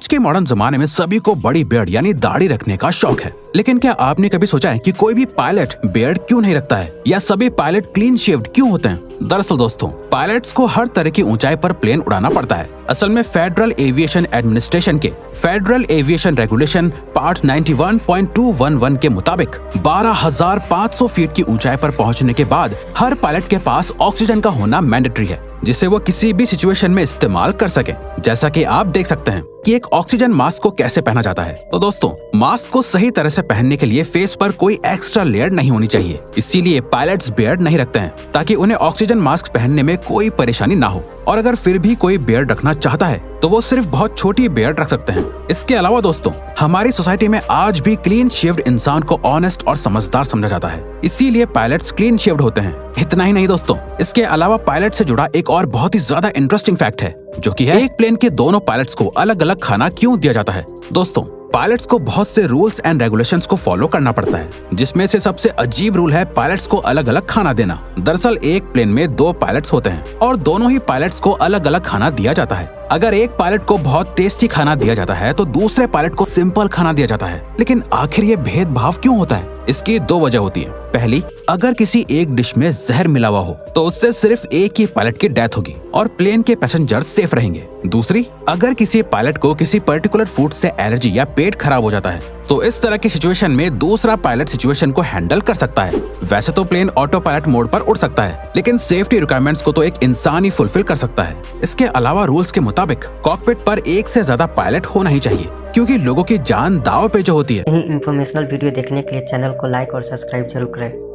आज के मॉडर्न जमाने में सभी को बड़ी बियर्ड यानी दाढ़ी रखने का शौक है, लेकिन क्या आपने कभी सोचा है कि कोई भी पायलट बियर्ड क्यों नहीं रखता है या सभी पायलट क्लीन शेव्ड क्यों होते हैं? दरअसल दोस्तों, पायलट्स को हर तरह की ऊंचाई पर प्लेन उड़ाना पड़ता है। असल में फेडरल एविएशन एडमिनिस्ट्रेशन के फेडरल एविएशन रेगुलेशन पार्ट 91.211 के मुताबिक 12,500 फीट की ऊंचाई पर पहुंचने के बाद हर पायलट के पास ऑक्सीजन का होना मैंडेटरी है, जिसे वो किसी भी सिचुएशन में इस्तेमाल कर सके। जैसा कि आप देख सकते हैं कि एक ऑक्सीजन मास्क को कैसे पहना जाता है। तो दोस्तों, मास्क को सही तरह से पहनने के लिए फेस पर कोई एक्स्ट्रा लेयर नहीं होनी चाहिए। इसीलिए पायलट्स बियर्ड नहीं रखते हैं ताकि उन्हें ऑक्सीजन मास्क पहनने में कोई परेशानी ना हो। और अगर फिर भी कोई बियर्ड रखना चाहता है तो वो सिर्फ बहुत छोटी बियर्ड रख सकते हैं। इसके अलावा दोस्तों, हमारी सोसाइटी में आज भी क्लीन शेव्ड इंसान को ऑनेस्ट और समझदार समझा जाता है, इसीलिए पायलट्स क्लीन शेव्ड होते हैं। इतना ही नहीं दोस्तों, इसके अलावा पायलट से जुड़ा एक और बहुत ही ज्यादा इंटरेस्टिंग फैक्ट है, जो कि है एक प्लेन के दोनों पायलट्स को अलग अलग खाना क्यों दिया जाता है। दोस्तों, पायलट्स को बहुत से रूल्स एंड रेगुलेशंस को फॉलो करना पड़ता है, जिसमें से सबसे अजीब रूल है पायलट्स को अलग अलग खाना देना। दरअसल एक प्लेन में 2 पायलट्स होते हैं और दोनों ही पायलट्स को अलग अलग खाना दिया जाता है। अगर एक पायलट को बहुत टेस्टी खाना दिया जाता है तो दूसरे पायलट को सिंपल खाना दिया जाता है। लेकिन आखिर ये भेदभाव क्यों होता है? इसकी 2 वजह होती है। पहली, अगर किसी एक डिश में जहर मिला हुआ हो तो उससे सिर्फ एक ही पायलट की डेथ होगी और प्लेन के पैसेंजर सेफ रहेंगे। दूसरी, अगर किसी पायलट को किसी पर्टिकुलर फूड से एलर्जी या पेट खराब हो जाता है तो इस तरह की सिचुएशन में दूसरा पायलट सिचुएशन को हैंडल कर सकता है। वैसे तो प्लेन ऑटो पायलट मोड पर उड़ सकता है, लेकिन सेफ्टी रिक्वायरमेंट्स को तो एक इंसान ही फुलफिल कर सकता है। इसके अलावा रूल्स के मुताबिक कॉकपिट पर एक से ज्यादा पायलट होना ही चाहिए, क्योंकि लोगों की जान दांव पे जो होती है। इन्फॉर्मेशनल वीडियो देखने के लिए चैनल को लाइक और सब्सक्राइब जरूर करें।